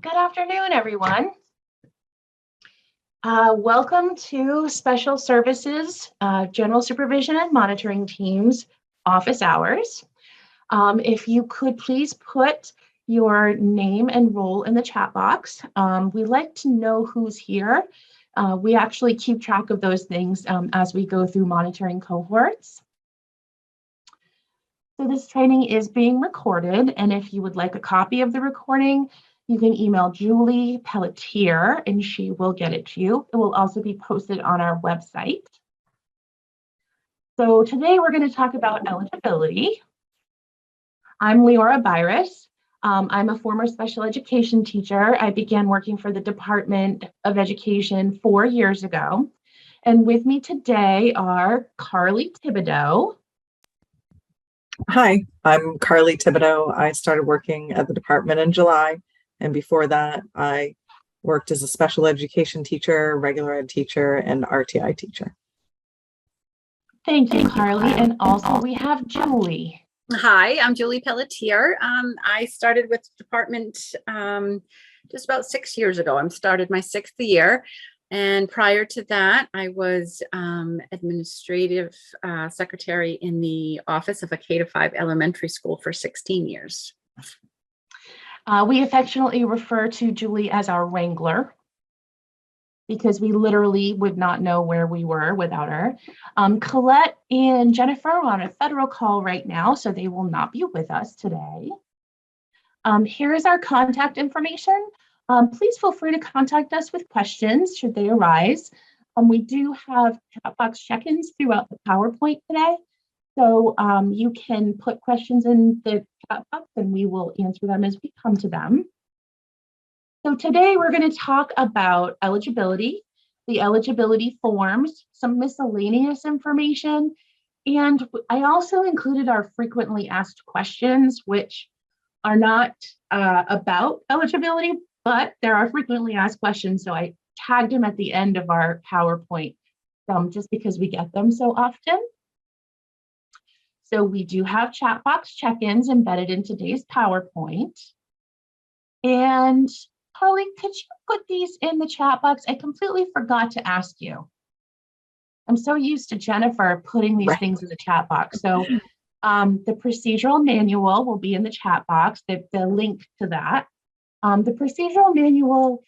Good afternoon, everyone. Welcome to Special Services General Supervision and Monitoring Team's office hours. If you could please put your name and role in the chat box. We like to know who's here. We actually keep track of those things as we go through monitoring cohorts. So this training is being recorded, and if you would like a copy of the recording, you can email Julie Pelletier and she will get it to you. It will also be posted on our website. So today we're going to talk about eligibility. I'm Leora Byris. I'm a former special education teacher. I began working for the Department of Education 4 years ago. And with me today are Carly Thibodeau. Hi, I'm Carly Thibodeau. I started working at the department in July. And before that, I worked as a special education teacher, regular ed teacher, and RTI teacher. Thank you, Carly. And also we have Julie. Hi, I'm Julie Pelletier. I started with the department just about 6 years ago. I started my 6th year. And prior to that, I was administrative secretary in the office of a K-5 elementary school for 16 years. We affectionately refer to Julie as our wrangler because we literally would not know where we were without her. Colette and Jennifer are on a federal call right now, so they will not be with us today. Here is our contact information. Please feel free to contact us with questions should they arise. We do have chat box check-ins throughout the PowerPoint today. So you can put questions in the chat box and we will answer them as we come to them. So today we're going to talk about eligibility, the eligibility forms, some miscellaneous information, and I also included our frequently asked questions, which are not about eligibility, but there are frequently asked questions. So I tagged them at the end of our PowerPoint just because we get them so often. So we do have chat box check-ins embedded in today's PowerPoint. And Carly, could you put these in the chat box? I completely forgot to ask you. I'm so used to Jennifer putting these things in the chat box. So the procedural manual will be in the chat box, the link to that. The procedural manual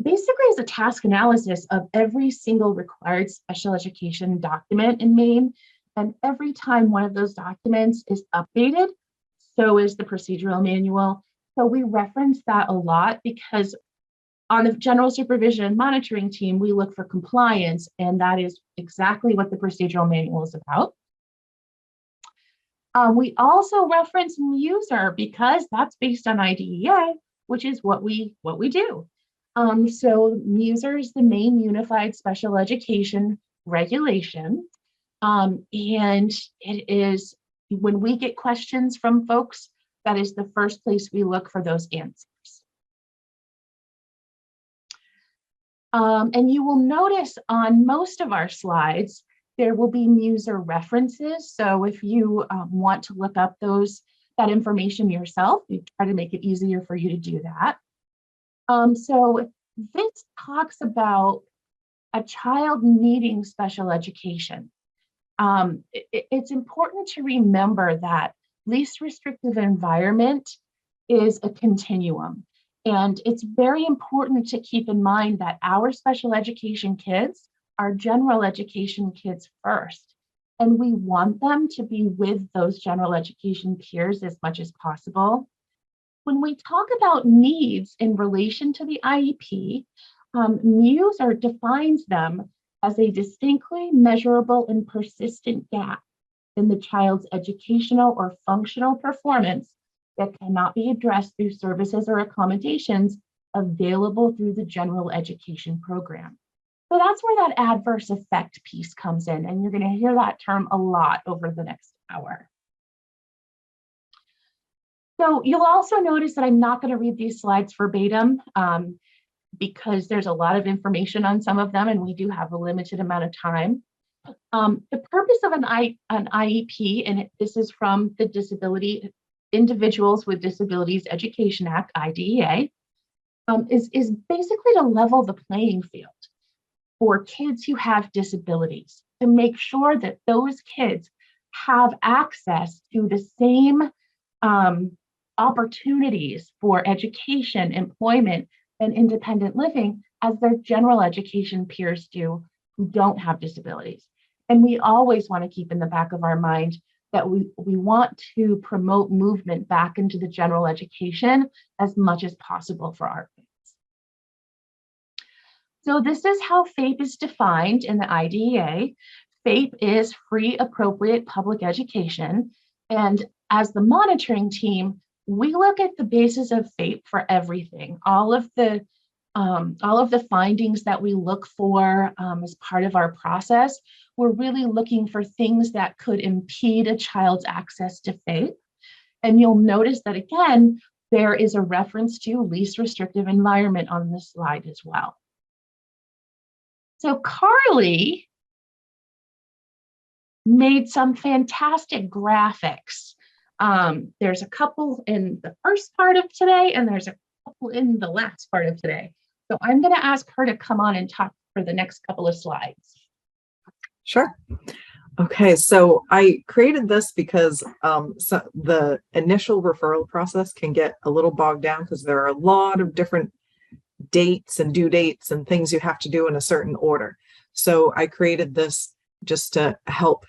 basically is a task analysis of every single required special education document in Maine. And every time one of those documents is updated, so is the procedural manual. So we reference that a lot because on the general supervision and monitoring team, we look for compliance, and that is exactly what the procedural manual is about. We also reference MUSER because that's based on IDEA, which is what we do. So MUSER is the Maine Unified Special Education Regulation. And it is when we get questions from folks, that is the first place we look for those answers. And you will notice on most of our slides, there will be MUSER references. So if you want to look up that information yourself, we try to make it easier for you to do that. So this talks about a child needing special education. It's important to remember that least restrictive environment is a continuum. And it's very important to keep in mind that our special education kids are general education kids first. And we want them to be with those general education peers as much as possible. When we talk about needs in relation to the IEP, MUSER defines them as a distinctly measurable and persistent gap in the child's educational or functional performance that cannot be addressed through services or accommodations available through the general education program. So that's where that adverse effect piece comes in, and you're going to hear that term a lot over the next hour. So you'll also notice that I'm not going to read these slides verbatim because there's a lot of information on some of them, and we do have a limited amount of time. The purpose of an IEP, and this is from the Disability Individuals with Disabilities Education Act, IDEA, is basically to level the playing field for kids who have disabilities, to make sure that those kids have access to the same opportunities for education, employment, and independent living as their general education peers do who don't have disabilities. And we always want to keep in the back of our mind that we want to promote movement back into the general education as much as possible for our kids. So this is how FAPE is defined in the IDEA. FAPE is free, appropriate public education. And as the monitoring team, we look at the basis of FAPE for everything. All of the findings that we look for as part of our process, we're really looking for things that could impede a child's access to FAPE. And you'll notice that, again, there is a reference to least restrictive environment on this slide as well. So Carly made some fantastic graphics. There's a couple in the first part of today, and there's a couple in the last part of today. So I'm going to ask her to come on and talk for the next couple of slides. Sure. Okay, so I created this because so the initial referral process can get a little bogged down because there are a lot of different dates and due dates and things you have to do in a certain order. So I created this just to help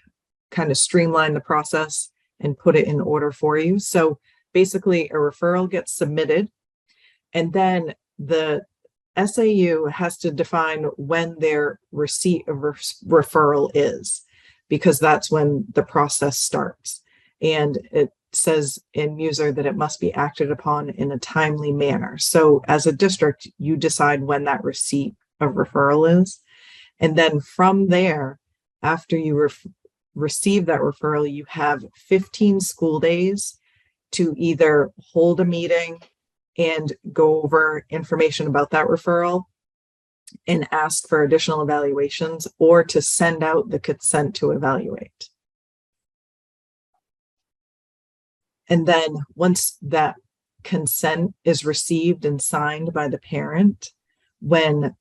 kind of streamline the process and put it in order for you. So basically a referral gets submitted, and then the SAU has to define when their receipt of referral is, because that's when the process starts. And it says in Muser that it must be acted upon in a timely manner. So as a district, you decide when that receipt of referral is. And then from there, after you receive that referral, you have 15 school days to either hold a meeting and go over information about that referral and ask for additional evaluations, or to send out the consent to evaluate. And then once that consent is received and signed by the parent, when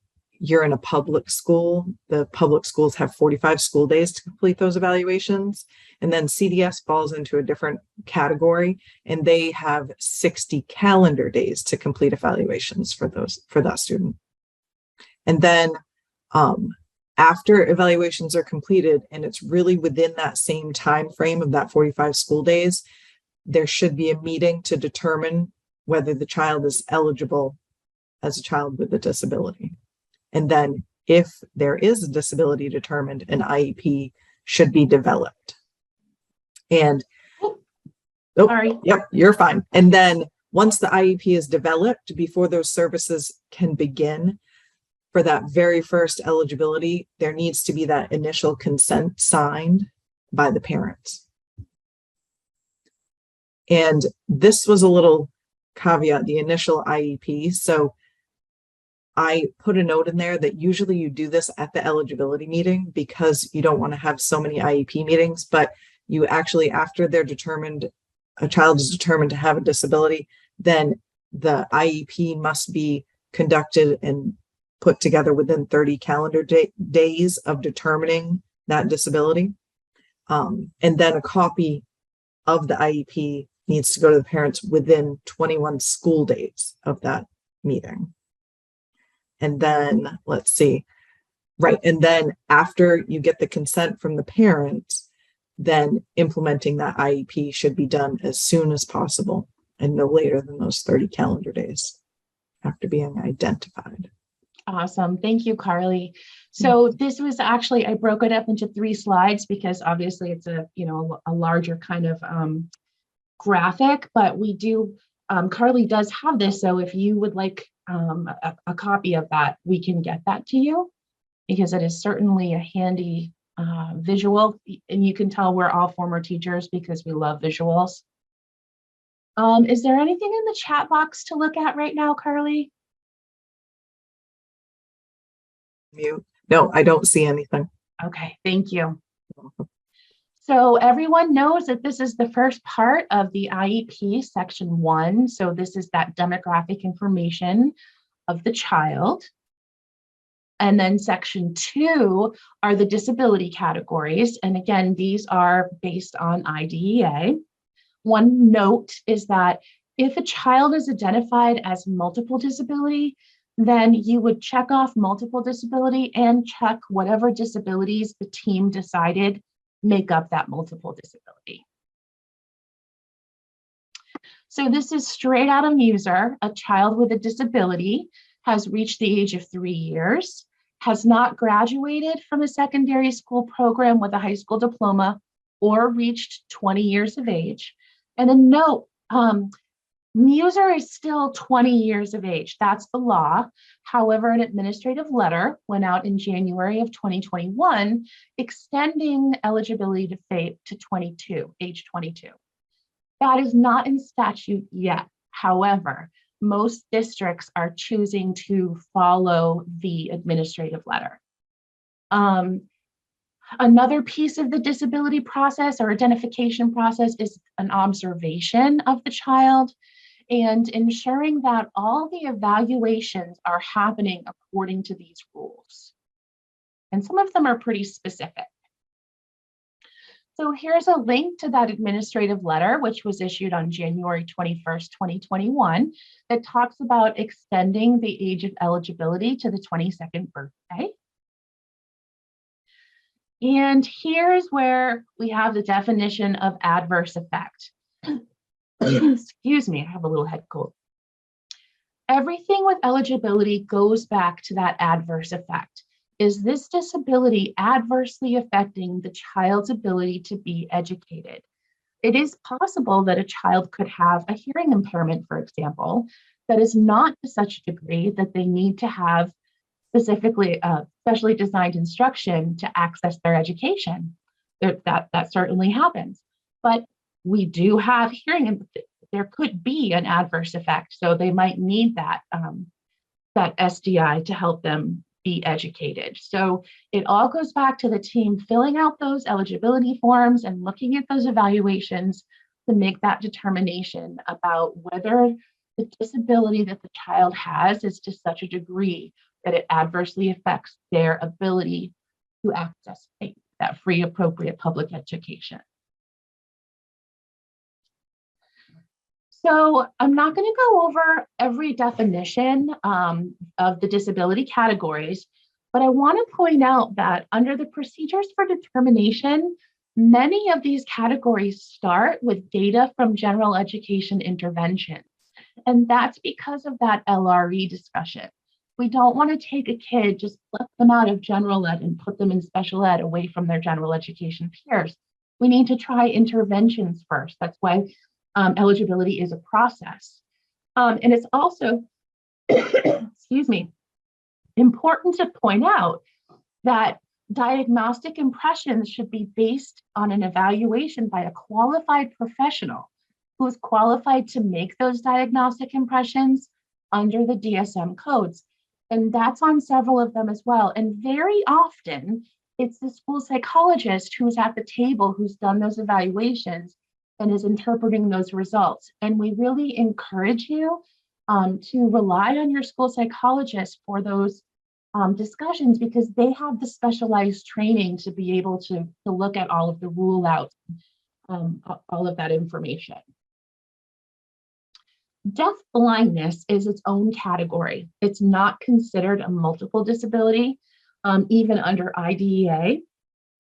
you're in a public school, the public schools have 45 school days to complete those evaluations. And then CDS falls into a different category, and they have 60 calendar days to complete evaluations for that student. And then after evaluations are completed, and it's really within that same time frame of that 45 school days, there should be a meeting to determine whether the child is eligible as a child with a disability. And then if there is a disability determined, an IEP should be developed. And Sorry. Yep, you're fine. And then once the IEP is developed, before those services can begin, for that very first eligibility, there needs to be that initial consent signed by the parents. And this was a little caveat, the initial IEP. So I put a note in there that usually you do this at the eligibility meeting because you don't want to have so many IEP meetings, but you actually, after they're determined, a child is determined to have a disability, then the IEP must be conducted and put together within 30 calendar days of determining that disability. And then a copy of the IEP needs to go to the parents within 21 school days of that meeting. And then let's see, right. And then after you get the consent from the parents, then implementing that IEP should be done as soon as possible and no later than those 30 calendar days after being identified. Awesome. Thank you, Carly. So this was actually, I broke it up into 3 slides because obviously it's a larger kind of graphic, but we do, Carly does have this. So if you would like a copy of that, we can get that to you, because it is certainly a handy visual, and you can tell we're all former teachers because we love visuals. Is there anything in the chat box to look at right now, Carly? No, I don't see anything. Okay, thank you. So everyone knows that this is the first part of the IEP, section 1. So this is that demographic information of the child. And then section 2 are the disability categories. And again, these are based on IDEA. One note is that if a child is identified as multiple disability, then you would check off multiple disability and check whatever disabilities the team decided make up that multiple disability. So this is straight out of Muser. A child with a disability has reached the age of 3 years, has not graduated from a secondary school program with a high school diploma, or reached 20 years of age. And a note, Muser is still 20 years of age. That's the law. However, an administrative letter went out in January of 2021 extending eligibility to FAPE to age 22. That is not in statute yet. However, most districts are choosing to follow the administrative letter. Another piece of the disability process or identification process is an observation of the child and ensuring that all the evaluations are happening according to these rules. And some of them are pretty specific. So here's a link to that administrative letter, which was issued on January 21st, 2021, that talks about extending the age of eligibility to the 22nd birthday. And here's where we have the definition of adverse effect. Excuse me, I have a little head cold. Everything with eligibility goes back to that adverse effect. Is this disability adversely affecting the child's ability to be educated? It is possible that a child could have a hearing impairment, for example, that is not to such a degree that they need to have specifically specially designed instruction to access their education. That certainly happens. But we do have hearing, there could be an adverse effect. So they might need that, that SDI to help them be educated. So it all goes back to the team filling out those eligibility forms and looking at those evaluations to make that determination about whether the disability that the child has is to such a degree that it adversely affects their ability to access that free, appropriate public education. So I'm not going to go over every definition of the disability categories, but I want to point out that under the procedures for determination, many of these categories start with data from general education interventions. And that's because of that LRE discussion. We don't want to take a kid, just pluck them out of general ed and put them in special ed away from their general education peers. We need to try interventions first. That's why eligibility is a process. And it's also, excuse me, important to point out that diagnostic impressions should be based on an evaluation by a qualified professional who is qualified to make those diagnostic impressions under the DSM codes. And that's on several of them as well. And very often, it's the school psychologist who's at the table who's done those evaluations and is interpreting those results. And we really encourage you to rely on your school psychologist for those discussions because they have the specialized training to be able to look at all of the rule outs, all of that information. Deaf blindness is its own category. It's not considered a multiple disability, even under IDEA.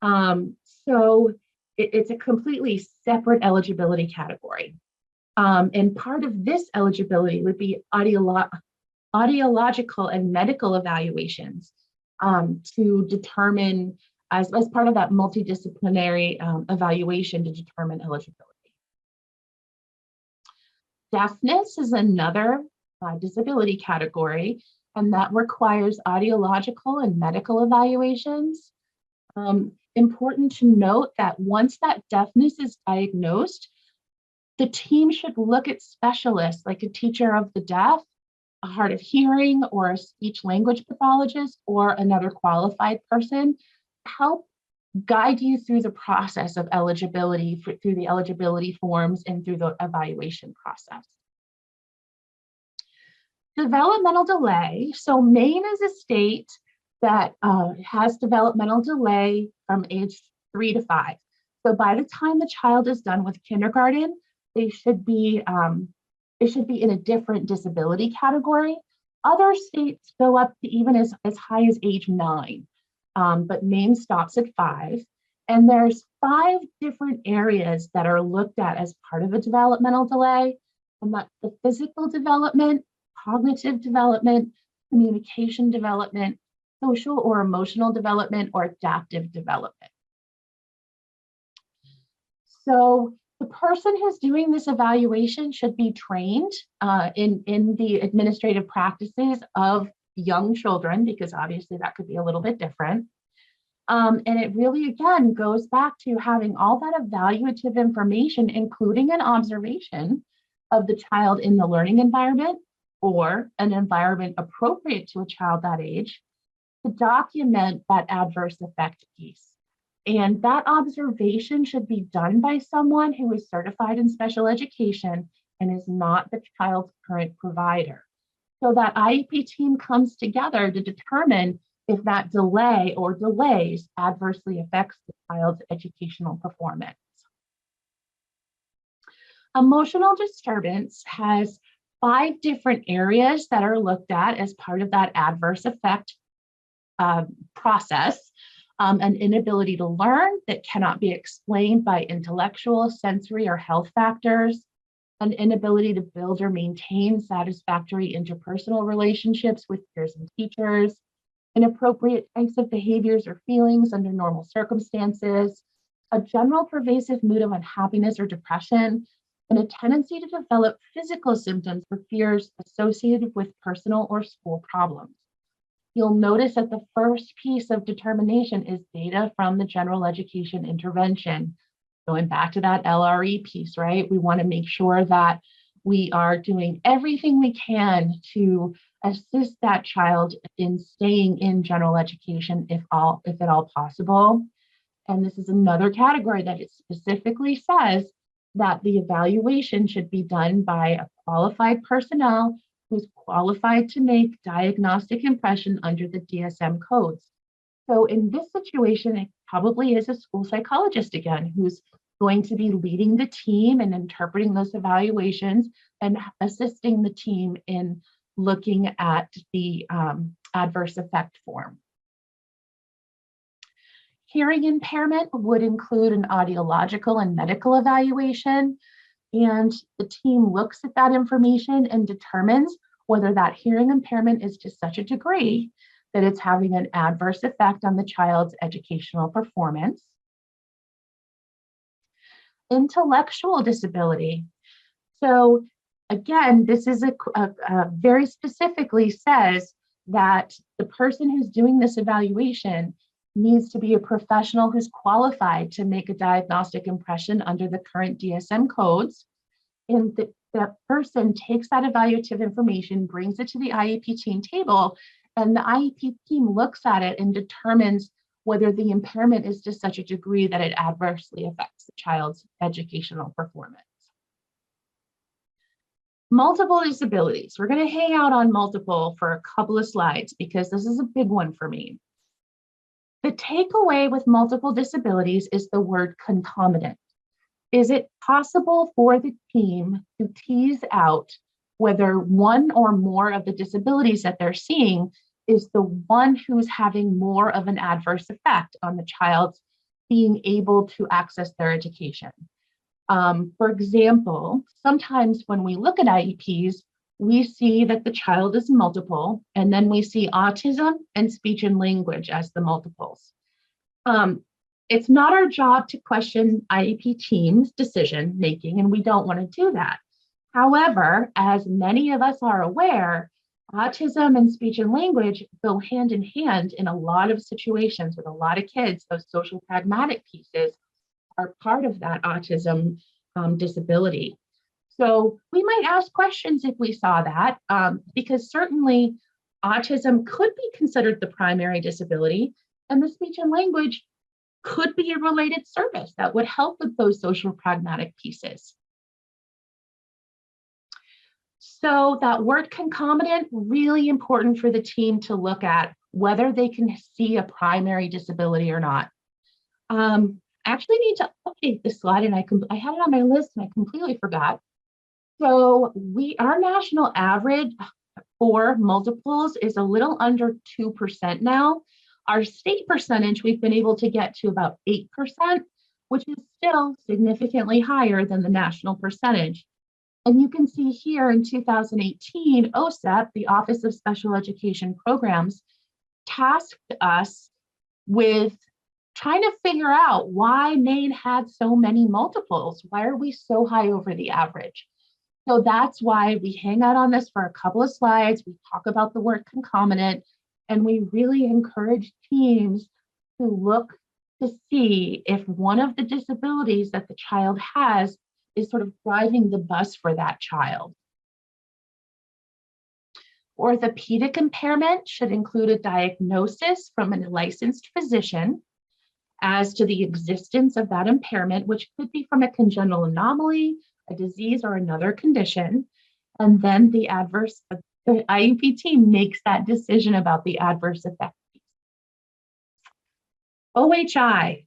So it's a completely separate eligibility category. And part of this eligibility would be audiological and medical evaluations to determine, as part of that multidisciplinary evaluation to determine eligibility. Deafness is another disability category, and that requires audiological and medical evaluations. Important to note that once that deafness is diagnosed, the team should look at specialists like a teacher of the deaf, a hard of hearing, or a speech language pathologist, or another qualified person to help guide you through the process of eligibility, through the eligibility forms and through the evaluation process. Developmental delay. So Maine is a state that has developmental delay from age 3 to 5. So by the time the child is done with kindergarten, they should be in a different disability category. Other states go up to even as high as age 9, but Maine stops at 5. And there's 5 different areas that are looked at as part of a developmental delay, and that's the physical development, cognitive development, communication development, social or emotional development, or adaptive development. So the person who's doing this evaluation should be trained in the administrative practices of young children, because obviously that could be a little bit different. And it really, again, goes back to having all that evaluative information, including an observation of the child in the learning environment or an environment appropriate to a child that age, to document that adverse effect piece. And that observation should be done by someone who is certified in special education and is not the child's current provider. So that IEP team comes together to determine if that delay or delays adversely affects the child's educational performance. Emotional disturbance has 5 different areas that are looked at as part of that adverse effect process. An inability to learn that cannot be explained by intellectual, sensory, or health factors, an inability to build or maintain satisfactory interpersonal relationships with peers and teachers, inappropriate types of behaviors or feelings under normal circumstances, a general pervasive mood of unhappiness or depression, and a tendency to develop physical symptoms or fears associated with personal or school problems. You'll notice that the first piece of determination is data from the general education intervention. Going back to that LRE piece, right? We want to make sure that we are doing everything we can to assist that child in staying in general education if at all possible. And this is another category that it specifically says that the evaluation should be done by a qualified personnel who's qualified to make diagnostic impression under the DSM codes. So in this situation, it probably is a school psychologist again, who's going to be leading the team and interpreting those evaluations and assisting the team in looking at the adverse effect form. Hearing impairment would include an audiological and medical evaluation, and the team looks at that information and determines whether that hearing impairment is to such a degree that it's having an adverse effect on the child's educational performance. Intellectual disability. So again, this is a very specifically says that the person who's doing this evaluation needs to be a professional who's qualified to make a diagnostic impression under the current DSM codes. And that person takes that evaluative information, brings it to the IEP team table, and the IEP team looks at it and determines whether the impairment is to such a degree that it adversely affects the child's educational performance. Multiple disabilities. We're going to hang out on multiple for a couple of slides because this is a big one for me. The takeaway with multiple disabilities is the word concomitant. Is it possible for the team to tease out whether one or more of the disabilities that they're seeing is the one who's having more of an adverse effect on the child's being able to access their education? For example, sometimes when we look at IEPs, we see that the child is multiple, and then we see autism and speech and language as the multiples. It's not our job to question IEP teams' decision making, and we don't want to do that. However, as many of us are aware, autism and speech and language go hand in hand in a lot of situations with a lot of kids. Those social pragmatic pieces are part of that autism disability. So we might ask questions if we saw that, because certainly autism could be considered the primary disability, and the speech and language could be a related service that would help with those social pragmatic pieces. So that word concomitant, really important for the team to look at whether they can see a primary disability or not. I actually need to update this slide, and I had it on my list and I completely forgot. So our national average for multiples is a little under 2% now. Our state percentage, we've been able to get to about 8%, which is still significantly higher than the national percentage. And you can see here in 2018, OSEP, the Office of Special Education Programs, tasked us with trying to figure out why Maine had so many multiples. Why are we so high over the average? So that's why we hang out on this for a couple of slides. We talk about the word concomitant, and we really encourage teams to look to see if one of the disabilities that the child has is sort of driving the bus for that child. Orthopedic impairment should include a diagnosis from a licensed physician as to the existence of that impairment, which could be from a congenital anomaly, a disease, or another condition. And then the IEP team makes that decision about the adverse effect. OHI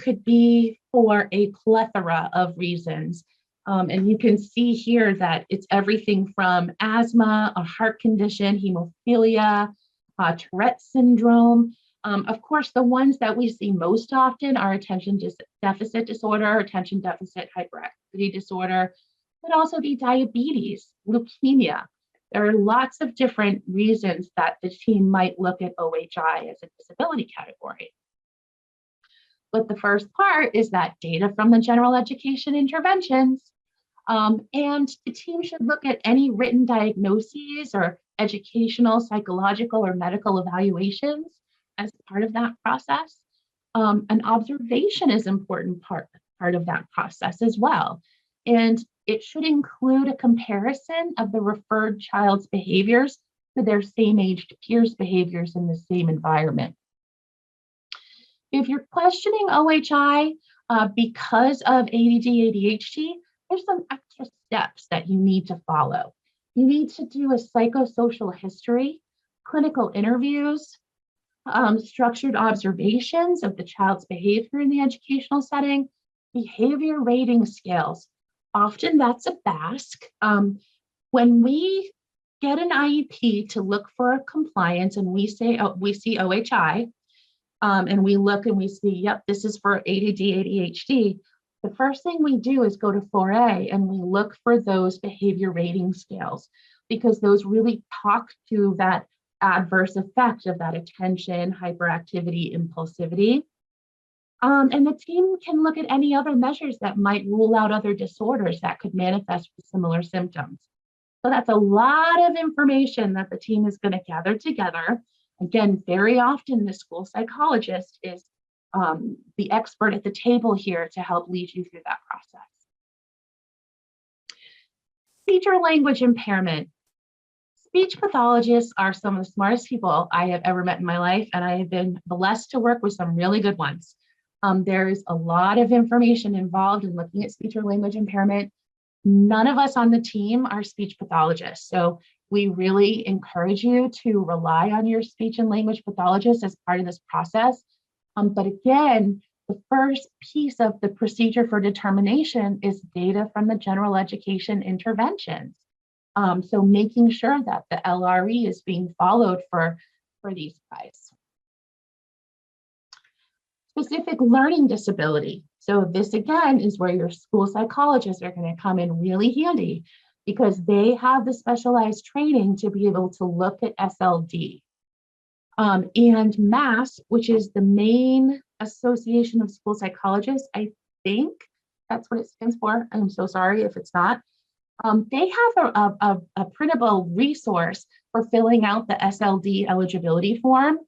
could be for a plethora of reasons. And you can see here that it's everything from asthma, a heart condition, hemophilia, Tourette's syndrome. Of course, the ones that we see most often are attention deficit disorder, attention deficit hyperactivity disorder, but also be diabetes, leukemia. There are lots of different reasons that the team might look at OHI as a disability category. But the first part is that data from the general education interventions. And the team should look at any written diagnoses or educational, psychological, or medical evaluations as part of that process. An observation is an important part of that process as well. And it should include a comparison of the referred child's behaviors to their same-aged peers' behaviors in the same environment. If you're questioning OHI because of ADD, ADHD, there's some extra steps that you need to follow. You need to do a psychosocial history, clinical interviews, structured observations of the child's behavior in the educational setting, behavior rating scales. Often that's a BASC. When we get an IEP to look for a compliance and we say, oh, we see OHI, and we look and we see, yep, this is for ADD, ADHD. The first thing we do is go to 4A and we look for those behavior rating scales, because those really talk to that adverse effect of that attention, hyperactivity, impulsivity. And the team can look at any other measures that might rule out other disorders that could manifest with similar symptoms. So that's a lot of information that the team is going to gather together. Again, very often the school psychologist is the expert at the table here to help lead you through that process. Speech or language impairment. Speech pathologists are some of the smartest people I have ever met in my life, and I have been blessed to work with some really good ones. There's a lot of information involved in looking at speech or language impairment. None of us on the team are speech pathologists, so we really encourage you to rely on your speech and language pathologist as part of this process. But again, the first piece of the procedure for determination is data from the general education interventions. So making sure that the LRE is being followed for these guys. Specific learning disability. So this again is where your school psychologists are going to come in really handy, because they have the specialized training to be able to look at SLD. And MASP, which is the Maine Association of School Psychologists, I think that's what it stands for. I'm so sorry if it's not. They have a printable resource for filling out the SLD eligibility form.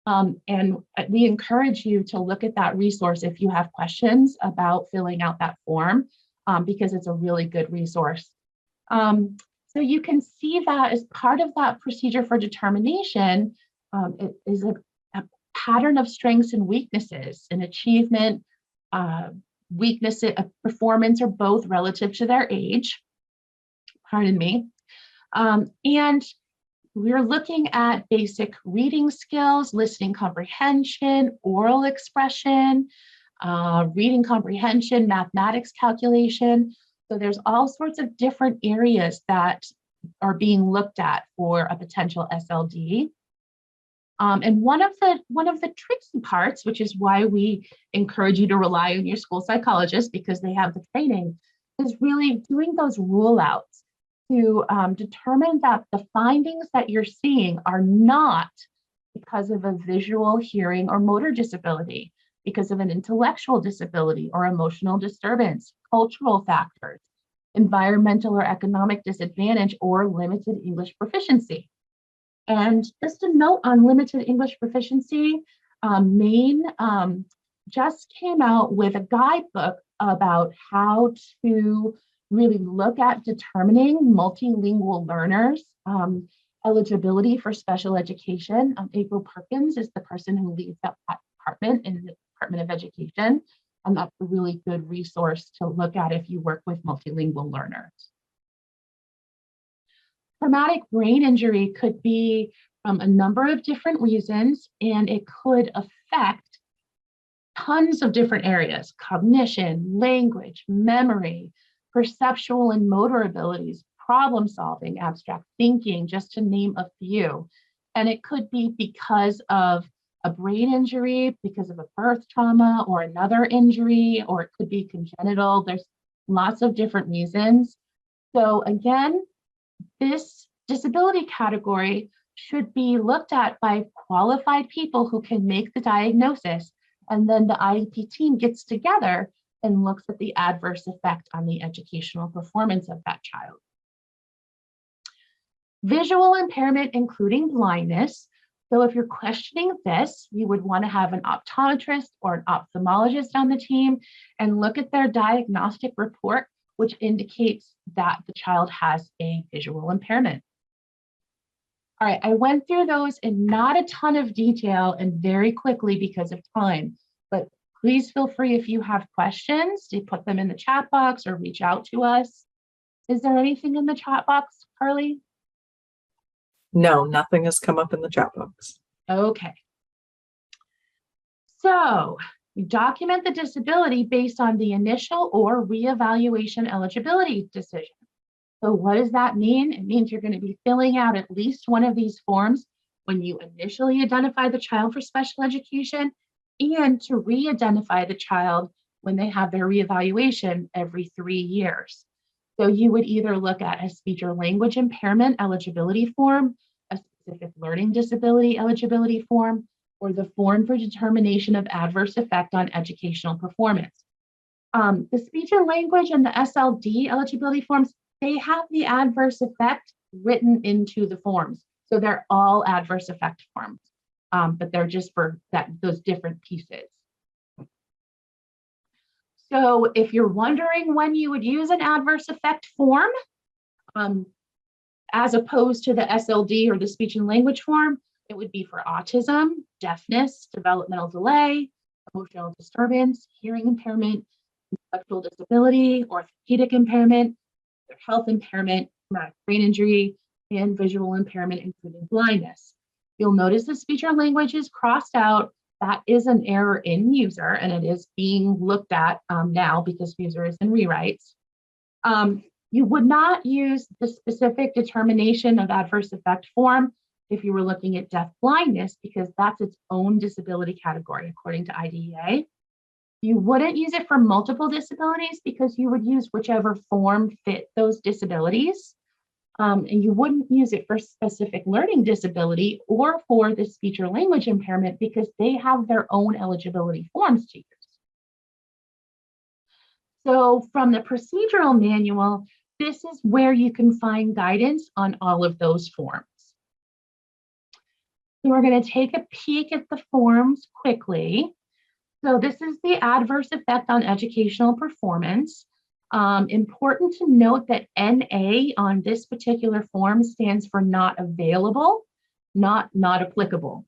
And we encourage you to look at that resource if you have questions about filling out that form, because it's a really good resource. So you can see that as part of that procedure for determination, it is a pattern of strengths and weaknesses in achievement, weaknesses, performance, or both relative to their age. Pardon me. And we're looking at basic reading skills, listening comprehension, oral expression, reading comprehension, mathematics calculation. So there's all sorts of different areas that are being looked at for a potential SLD. And one of the tricky parts, which is why we encourage you to rely on your school psychologist because they have the training, is really doing those rule outs to determine that the findings that you're seeing are not because of a visual, hearing, or motor disability, because of an intellectual disability or emotional disturbance, cultural factors, environmental or economic disadvantage, or limited English proficiency. And just a note on limited English proficiency, Maine just came out with a guidebook about how to really look at determining multilingual learners' eligibility for special education. April Perkins is the person who leads that department in the Department of Education, and that's a really good resource to look at if you work with multilingual learners. Traumatic brain injury could be from a number of different reasons, and it could affect tons of different areas: cognition, language, memory, perceptual and motor abilities, problem solving, abstract thinking, just to name a few. And it could be because of a brain injury, because of a birth trauma or another injury, or it could be congenital. There's lots of different reasons. So again, this disability category should be looked at by qualified people who can make the diagnosis, and then the IEP team gets together and looks at the adverse effect on the educational performance of that child. Visual impairment, including blindness. So if you're questioning this, you would want to have an optometrist or an ophthalmologist on the team and look at their diagnostic report, which indicates that the child has a visual impairment. All right, I went through those in not a ton of detail and very quickly because of time, but please feel free if you have questions to put them in the chat box or reach out to us. Is there anything in the chat box, Carly? No, nothing has come up in the chat box. Okay. So you document the disability based on the initial or reevaluation eligibility decision. So what does that mean? It means you're going to be filling out at least one of these forms when you initially identify the child for special education and to re-identify the child when they have their reevaluation every 3 years. So you would either look at a speech or language impairment eligibility form, a specific learning disability eligibility form, or the form for determination of adverse effect on educational performance. The speech and language and the SLD eligibility forms, they have the adverse effect written into the forms. So they're all adverse effect forms, but they're just for those different pieces. So if you're wondering when you would use an adverse effect form, as opposed to the SLD or the speech and language form, it would be for autism, deafness, developmental delay, emotional disturbance, hearing impairment, intellectual disability, orthopedic impairment, health impairment, traumatic brain injury, and visual impairment, including blindness. You'll notice the speech or language is crossed out. That is an error in user, and it is being looked at now because user is in rewrites. You would not use the specific determination of adverse effect form if you were looking at deaf blindness, because that's its own disability category according to IDEA. You wouldn't use it for multiple disabilities because you would use whichever form fit those disabilities. And you wouldn't use it for specific learning disability or for the speech or language impairment because they have their own eligibility forms to use. So from the procedural manual, this is where you can find guidance on all of those forms. So we're going to take a peek at the forms quickly. So this is the adverse effect on educational performance. Important to note that NA on this particular form stands for not available, not applicable.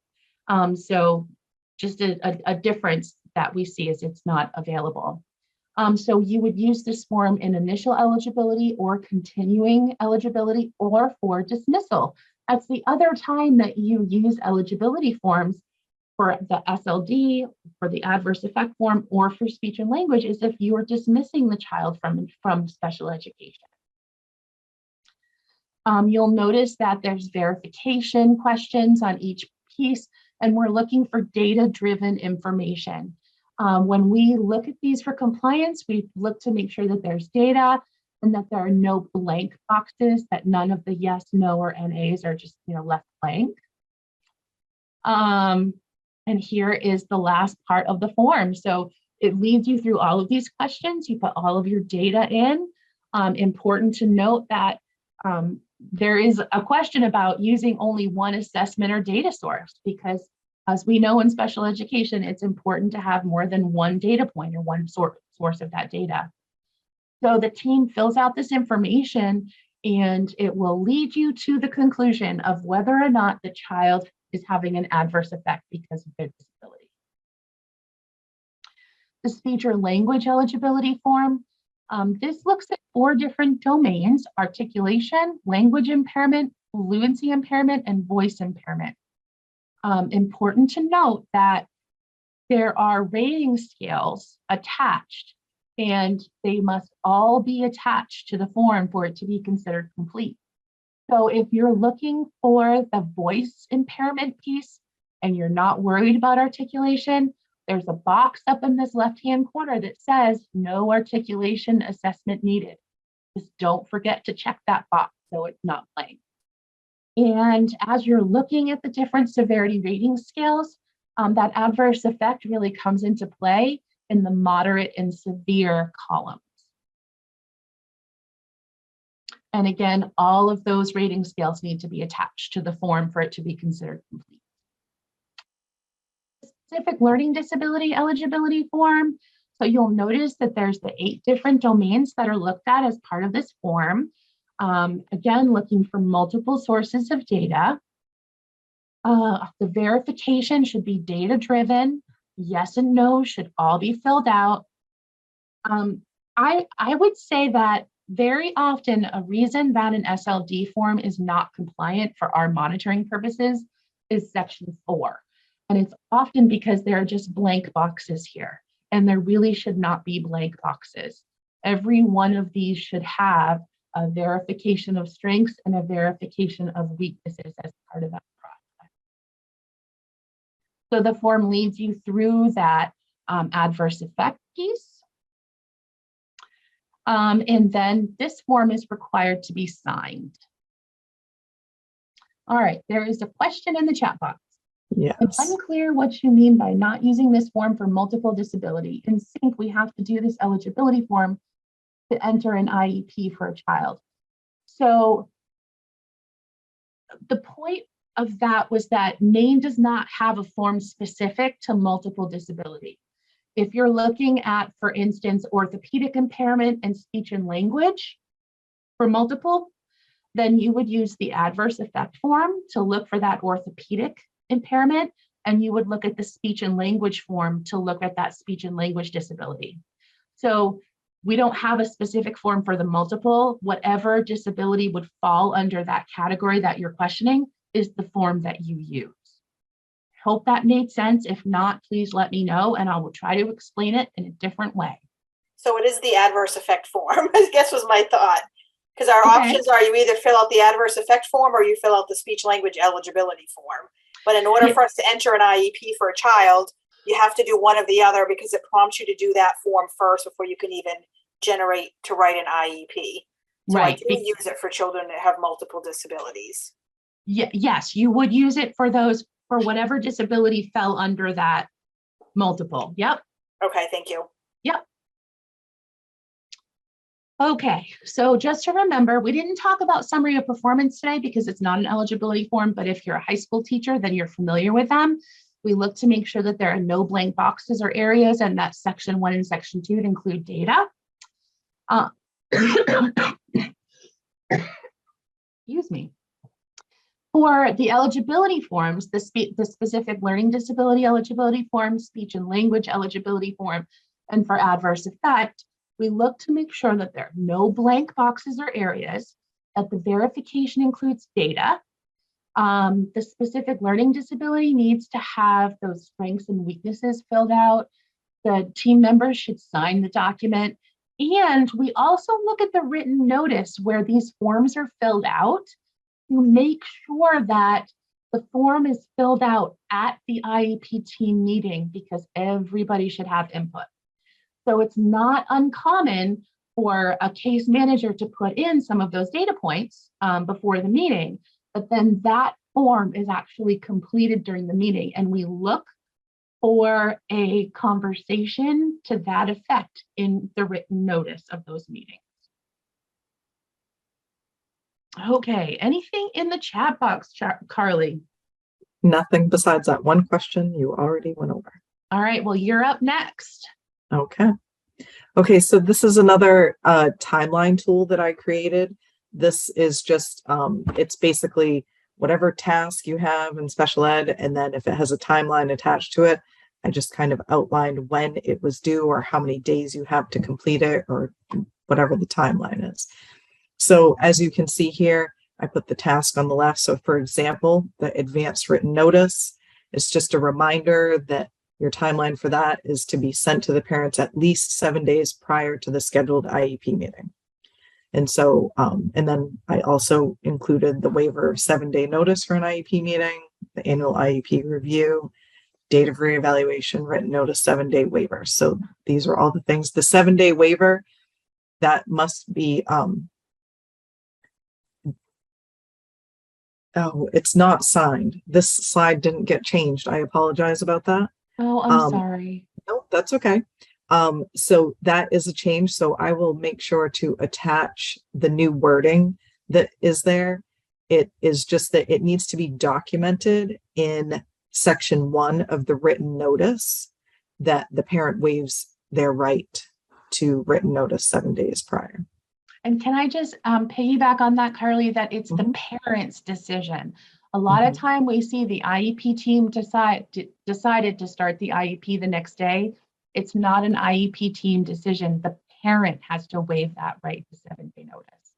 So just a difference that we see is it's not available. So you would use this form in initial eligibility or continuing eligibility or for dismissal. That's the other time that you use eligibility forms for the SLD, for the adverse effect form, or for speech and language is if you are dismissing the child from special education. You'll notice that there's verification questions on each piece, and we're looking for data-driven information. When we look at these for compliance, we look to make sure that there's data and that there are no blank boxes, that none of the yes, no, or NAs are just left blank. And here is the last part of the form. So it leads you through all of these questions. You put all of your data in. Important to note that there is a question about using only one assessment or data source, because as we know in special education, it's important to have more than one data point or one source of that data. So the team fills out this information and it will lead you to the conclusion of whether or not the child is having an adverse effect because of their disability. The speech or language eligibility form. This looks at 4 different domains: articulation, language impairment, fluency impairment, and voice impairment. Important to note that there are rating scales attached, and they must all be attached to the form for it to be considered complete. So if you're looking for the voice impairment piece and you're not worried about articulation, there's a box up in this left-hand corner that says no articulation assessment needed. Just don't forget to check that box so it's not blank. And as you're looking at the different severity rating scales, that adverse effect really comes into play in the moderate and severe columns. And again, all of those rating scales need to be attached to the form for it to be considered complete. Specific learning disability eligibility form. So you'll notice that there's the 8 different domains that are looked at as part of this form. Again, looking for multiple sources of data. The verification should be data-driven. Yes and no should all be filled out. I would say that very often a reason that an SLD form is not compliant for our monitoring purposes is section 4. And it's often because there are just blank boxes here, and there really should not be blank boxes. Every one of these should have a verification of strengths and a verification of weaknesses as part of that process. So the form leads you through that adverse effect piece. And then this form is required to be signed. All right, there is a question in the chat box. Yes. It's unclear what you mean by not using this form for multiple disability. In sync, we have to do this eligibility form to enter an IEP for a child. So the point of that was that Maine does not have a form specific to multiple disability. If you're looking at, for instance, orthopedic impairment and speech and language for multiple, then you would use the adverse effect form to look for that orthopedic impairment, and you would look at the speech and language form to look at that speech and language disability. So we don't have a specific form for the multiple. Whatever disability would fall under that category that you're questioning is the form that you use. Hope that made sense. If not, please let me know and I will try to explain it in a different way. So it is the adverse effect form, I guess was my thought. Because our Okay. options are you either fill out the adverse effect form or you fill out the speech language eligibility form. But in order for us to enter an IEP for a child, you have to do one or the other because it prompts you to do that form first before you can even generate to write an IEP. So Right. I do use it for children that have multiple disabilities. Yes, you would use it for those, for whatever disability fell under that multiple. Yep. Okay, thank you. Yep. Okay, so just to remember, we didn't talk about summary of performance today because it's not an eligibility form, but if you're a high school teacher, then you're familiar with them. We look to make sure that there are no blank boxes or areas and that section 1 and section 2 include data. Excuse me. For the eligibility forms, the specific learning disability eligibility form, speech and language eligibility form, and for adverse effect, we look to make sure that there are no blank boxes or areas, that the verification includes data. The specific learning disability needs to have those strengths and weaknesses filled out. The team members should sign the document. And we also look at the written notice where these forms are filled out to make sure that the form is filled out at the IEP team meeting, because everybody should have input. So it's not uncommon for a case manager to put in some of those data points before the meeting, but then that form is actually completed during the meeting, and we look for a conversation to that effect in the written notice of those meetings. Okay, anything in the chat box, Carly? Nothing besides that one question you already went over. All right, well, you're up next. Okay. Okay, so this is another timeline tool that I created. This is just, it's basically whatever task you have in special ed, and then if it has a timeline attached to it, I just kind of outlined when it was due or how many days you have to complete it or whatever the timeline is. So as you can see here, I put the task on the left. So for example, the advanced written notice is just a reminder that your timeline for that is to be sent to the parents at least 7 days prior to the scheduled IEP meeting. And so, and then I also included the waiver of 7-day notice for an IEP meeting, the annual IEP review, date of reevaluation, written notice, 7-day waiver. So these are all the things. The 7-day waiver, that must be, oh, it's not signed. This slide didn't get changed. I apologize about that. Oh, I'm sorry. No, that's okay. So that is a change. So I will make sure to attach the new wording that is there. It is just that it needs to be documented in section 1 of the written notice that the parent waives their right to written notice 7 days prior. And can I just piggyback on that, Carly, that it's the parent's decision. A lot of time we see the IEP team decided to start the IEP the next day. It's not an IEP team decision. The parent has to waive that right to 7-day notice.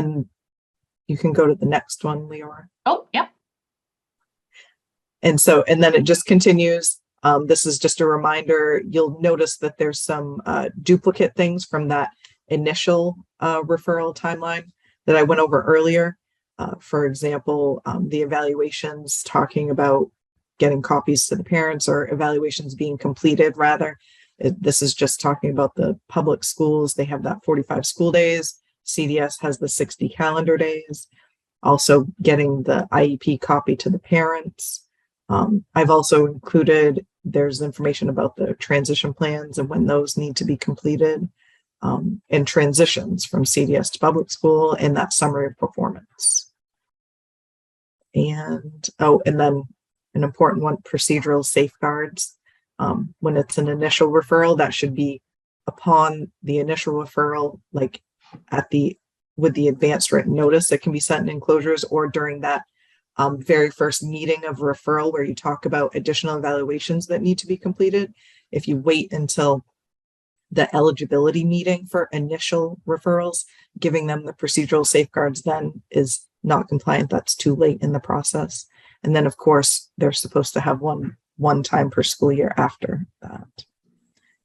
And you can go to the next one, Leora. Oh, yep. And so, and then it just continues. This is just a reminder. You'll notice that there's some duplicate things from that initial referral timeline that I went over earlier. For example, the evaluations talking about getting copies to the parents, or evaluations being completed rather. This is just talking about the public schools. They have that 45 school days. CDS has the 60 calendar days. Also getting the IEP copy to the parents. I've also included, there's information about the transition plans and when those need to be completed, and transitions from CDS to public school, and that summary of performance. And, oh, and then an important one, procedural safeguards. When it's an initial referral, that should be upon the initial referral, like with the advanced written notice that can be sent in enclosures, or during that very first meeting of referral where you talk about additional evaluations that need to be completed. If you wait until the eligibility meeting for initial referrals, giving them the procedural safeguards then is not compliant. That's too late in the process. And then of course, they're supposed to have one time per school year after that.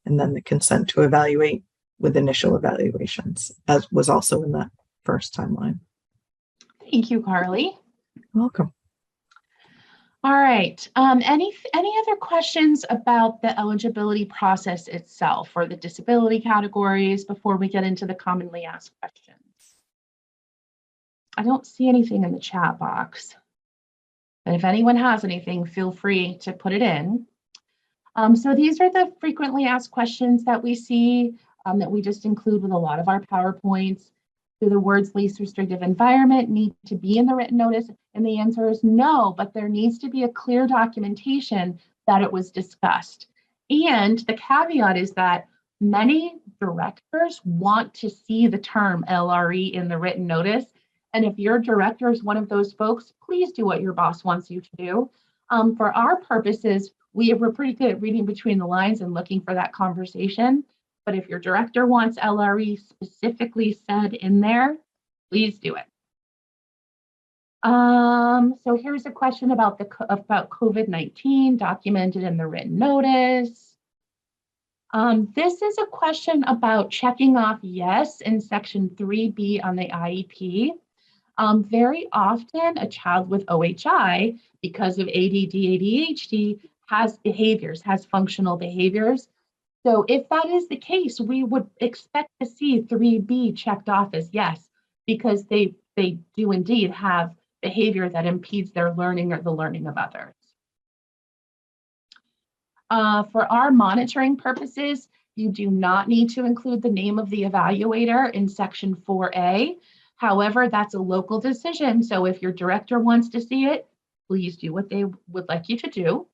And then the consent to evaluate with initial evaluations, as was also in that first timeline. Thank you, Carly. Welcome. All right. Any other questions about the eligibility process itself or the disability categories before we get into the commonly asked questions? I don't see anything in the chat box. But if anyone has anything, feel free to put it in. So these are the frequently asked questions that we see that we just include with a lot of our PowerPoints. Do the words least restrictive environment need to be in the written notice? And the answer is no, but there needs to be a clear documentation that it was discussed. And the caveat is that many directors want to see the term LRE in the written notice. And if your director is one of those folks, please do what your boss wants you to do. For our purposes, we're pretty good at reading between the lines and looking for that conversation. But if your director wants LRE specifically said in there, please do it. So here's a question about COVID-19 documented in the written notice. This is a question about checking off yes in section 3B on the IEP. Very often a child with OHI, because of ADD, ADHD, has functional behaviors. So if that is the case, we would expect to see 3B checked off as yes, because they do indeed have behavior that impedes their learning or the learning of others. For our monitoring purposes, you do not need to include the name of the evaluator in section 4A. However, that's a local decision. So if your director wants to see it, please do what they would like you to do.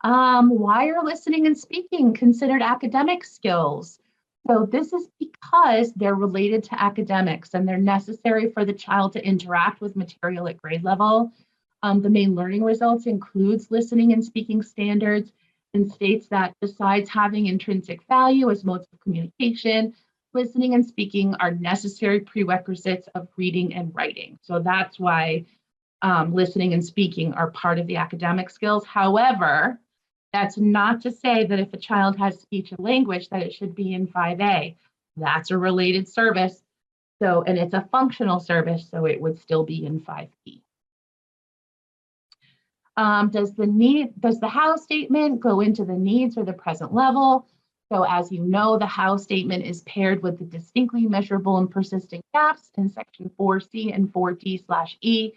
Why are listening and speaking considered academic skills? So this is because they're related to academics and they're necessary for the child to interact with material at grade level. The main learning results includes listening and speaking standards and states that besides having intrinsic value as modes of communication, listening and speaking are necessary prerequisites of reading and writing. So that's why listening and speaking are part of the academic skills. However, that's not to say that if a child has speech and language that it should be in 5A. That's a related service. So, and it's a functional service, so it would still be in 5B. Does the how statement go into the needs or the present level? So as you know, the how statement is paired with the distinctly measurable and persistent gaps in section 4C and 4D/E,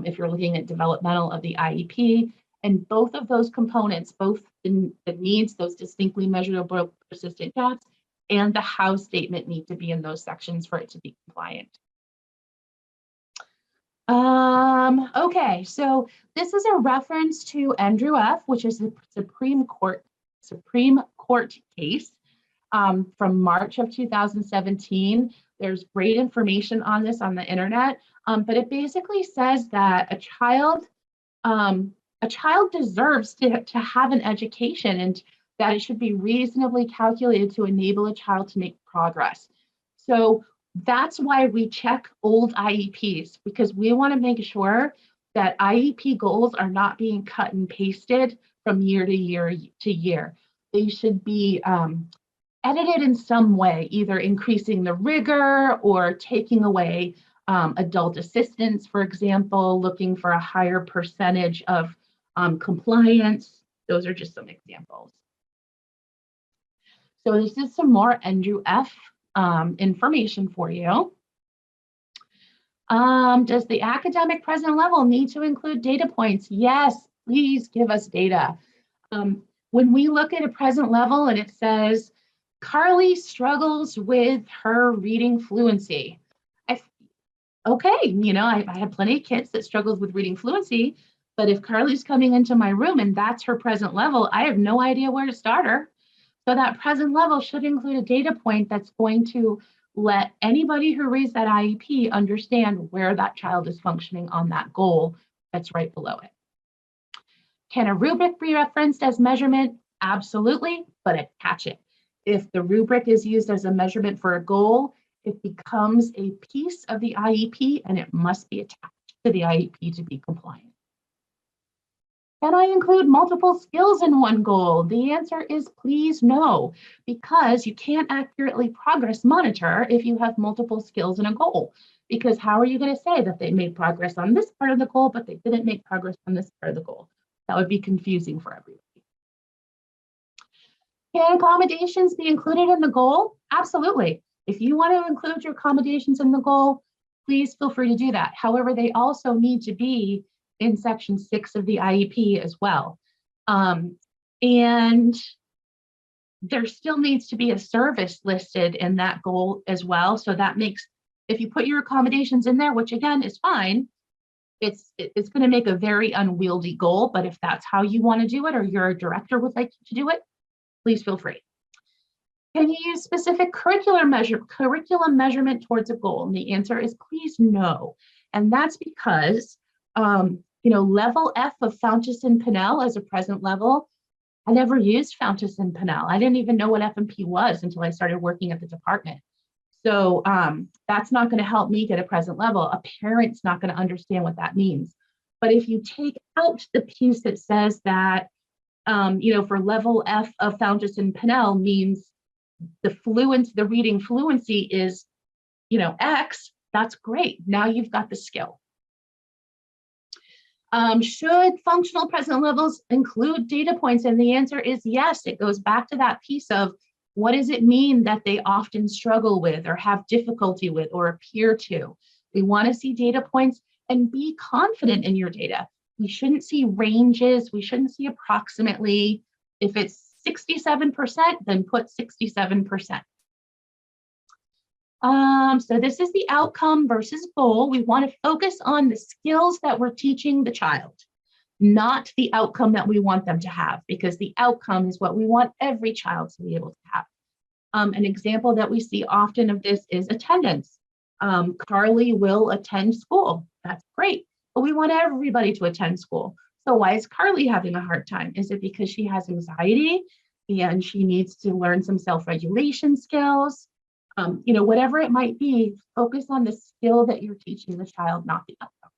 if you're looking at developmental of the IEP. And both of those components, both the needs, those distinctly measurable persistent gaps, and the how statement need to be in those sections for it to be compliant. Okay, so this is a reference to Andrew F., which is the Supreme Court case from March of 2017. There's great information on this on the internet, but it basically says that a child deserves to have an education and that it should be reasonably calculated to enable a child to make progress. So that's why we check old IEPs, because we want to make sure that IEP goals are not being cut and pasted from year to year to year. They should be edited in some way, either increasing the rigor or taking away adult assistance, for example, looking for a higher percentage of compliance. Those are just some examples. So this is some more Andrew F. Information for you. Does the academic present level need to include data points? Yes, please give us data. When we look at a present level and it says, Carly struggles with her reading fluency. Okay, you know, I have plenty of kids that struggled with reading fluency, but if Carly's coming into my room and that's her present level, I have no idea where to start her. So that present level should include a data point that's going to let anybody who reads that IEP understand where that child is functioning on that goal that's right below it. Can a rubric be referenced as measurement? Absolutely, but attach it. If the rubric is used as a measurement for a goal, it becomes a piece of the IEP and it must be attached to the IEP to be compliant. Can I include multiple skills in one goal? The answer is please no, because you can't accurately progress monitor if you have multiple skills in a goal. Because how are you going to say that they made progress on this part of the goal, but they didn't make progress on this part of the goal? That would be confusing for everybody. Can accommodations be included in the goal? Absolutely. If you want to include your accommodations in the goal, please feel free to do that. However, they also need to be in section 6 of the IEP as well. And there still needs to be a service listed in that goal as well. So that makes, if you put your accommodations in there, which again is fine, it's going to make a very unwieldy goal. But if that's how you want to do it, or your director would like you to do it, please feel free. Can you use specific curriculum measurement towards a goal? And the answer is please no. And that's because, level F of Fountas and Pinnell as a present level, I never used Fountas and Pinnell. I didn't even know what F&P was until I started working at the department. So that's not going to help me get a present level. A parent's not going to understand what that means. But if you take out the piece that says that, for level F of Fountas and Pinnell means the reading fluency is, X, that's great. Now you've got the skill. Should functional present levels include data points? And the answer is yes. It goes back to that piece of what does it mean that they often struggle with or have difficulty with or appear to. We want to see data points and be confident in your data. We shouldn't see ranges. We shouldn't see approximately. If it's 67%, then put 67%. So this is the outcome versus goal. We want to focus on the skills that we're teaching the child, not the outcome that we want them to have, because the outcome is what we want every child to be able to have. An example that we see often of this is attendance. Carly will attend school. That's great, but we want everybody to attend school. So why is Carly having a hard time? Is it because she has anxiety and she needs to learn some self-regulation skills? Whatever it might be, focus on the skill that you're teaching the child, not the outcome.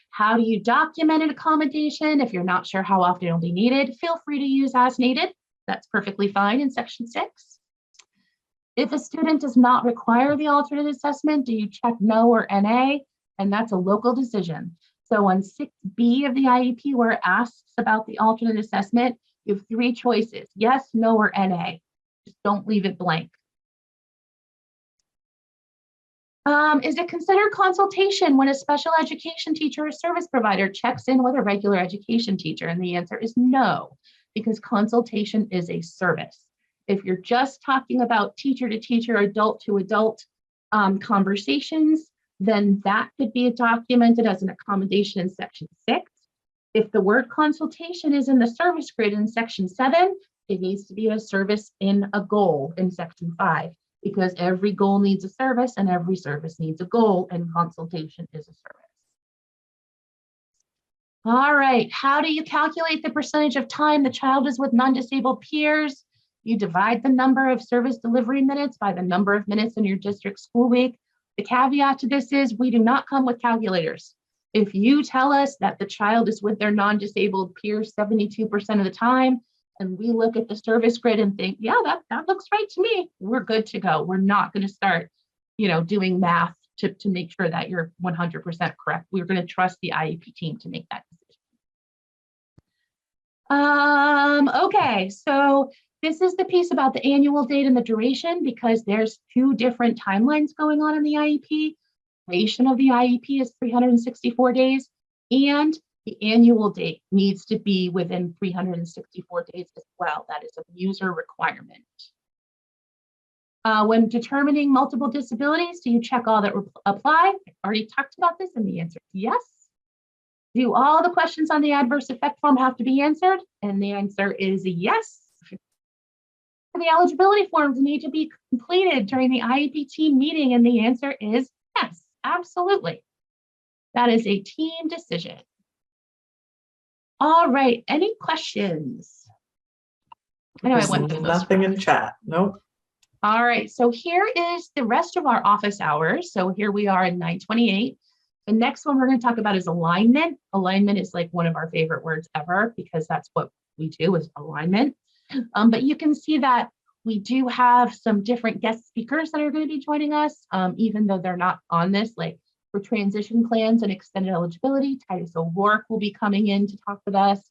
How do you document an accommodation? If you're not sure how often it'll be needed, feel free to use as needed. That's perfectly fine in section 6. If a student does not require the alternate assessment, do you check no or NA? And that's a local decision. So on 6B of the IEP, where it asks about the alternate assessment, you have 3 choices: yes, no, or NA. Just don't leave it blank. Is it considered consultation when a special education teacher or service provider checks in with a regular education teacher? And the answer is no, because consultation is a service. If you're just talking about teacher to teacher, adult to adult conversations, then that could be documented as an accommodation in section 6. If the word consultation is in the service grid in section 7, it needs to be a service in a goal in section 5. Because every goal needs a service and every service needs a goal, and consultation is a service. All right, how do you calculate the percentage of time the child is with non-disabled peers? You divide the number of service delivery minutes by the number of minutes in your district school week. The caveat to this is we do not come with calculators. If you tell us that the child is with their non-disabled peers 72% of the time, and we look at the service grid and think, yeah, that looks right to me, we're good to go. We're not going to start, doing math to make sure that you're 100% correct. We're going to trust the IEP team to make that decision. Okay, so this is the piece about the annual date and the duration, because there's 2 different timelines going on in the IEP. Duration of the IEP is 364 days, and the annual date needs to be within 364 days as well. That is a user requirement. When determining multiple disabilities, do you check all that apply? I already talked about this, and the answer is yes. Do all the questions on the adverse effect form have to be answered? And the answer is yes. The eligibility forms need to be completed during the IEP team meeting, and the answer is yes, absolutely. That is a team decision. All right, any questions? I know I went through nothing in chat. Nope. All right, so here is the rest of our office hours. So here we are in 9:28. The next one we're going to talk about is alignment. Alignment is like one of our favorite words ever, because that's what we do, is alignment. But you can see that we do have some different guest speakers that are going to be joining us, even though they're not on this, like for transition plans and extended eligibility. Titus O'Rourke will be coming in to talk with us.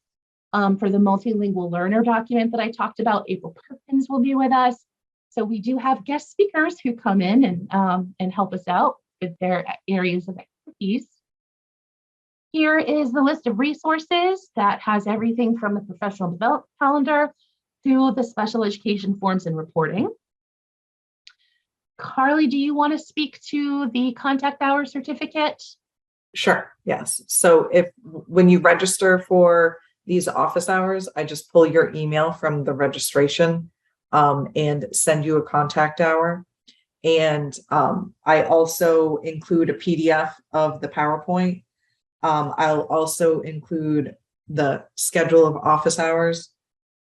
For the multilingual learner document that I talked about, April Perkins will be with us. So we do have guest speakers who come in and help us out with their areas of expertise. Here is the list of resources that has everything from the professional development calendar to the special education forms and reporting. Carly, do you want to speak to the contact hour certificate? Sure, yes. So when you register for these office hours, I just pull your email from the registration and send you a contact hour. And I also include a PDF of the PowerPoint. I'll also include the schedule of office hours,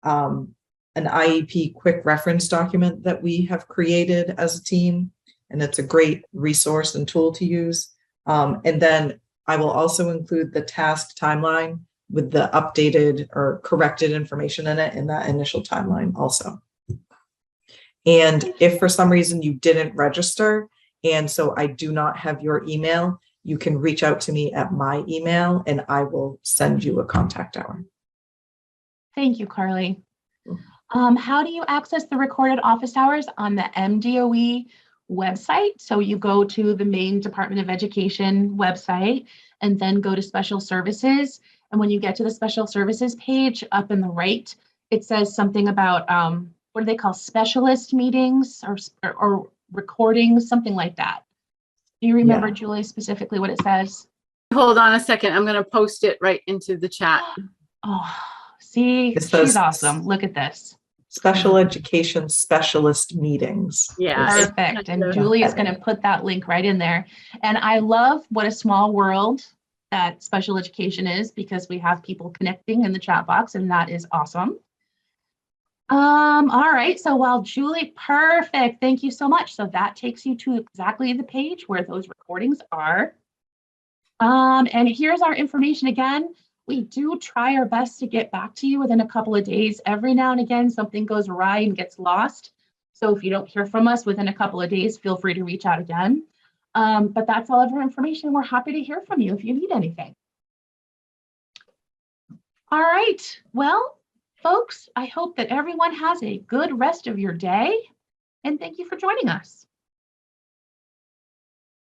an IEP quick reference document that we have created as a team, and it's a great resource and tool to use. And then I will also include the task timeline with the updated or corrected information in it in that initial timeline also. And if for some reason you didn't register, and so I do not have your email, you can reach out to me at my email and I will send you a contact hour. Thank you, Carly. How do you access the recorded office hours on the MDOE website? So you go to the main Department of Education website and then go to special services. And when you get to the special services page up in the right, it says something about, what do they call specialist meetings or recordings, something like that. Do you remember, Yeah. Julie, specifically what it says? Hold on a second. I'm going to post it right into the chat. Oh, see, It says she's awesome. Look at this. Special education specialist meetings. Yeah. is- Perfect. And Julie is going to put that link right in there. And I love what a small world that special education is, because we have people connecting in the chat box, and that is awesome. All right. So while Julie, perfect. Thank you so much. So that takes you to exactly the page where those recordings are. And here's our information again. We do try our best to get back to you within a couple of days. Every now and again, something goes awry and gets lost. So if you don't hear from us within a couple of days, feel free to reach out again. But that's all of our information. We're happy to hear from you if you need anything. All right. Well, folks, I hope that everyone has a good rest of your day. And thank you for joining us.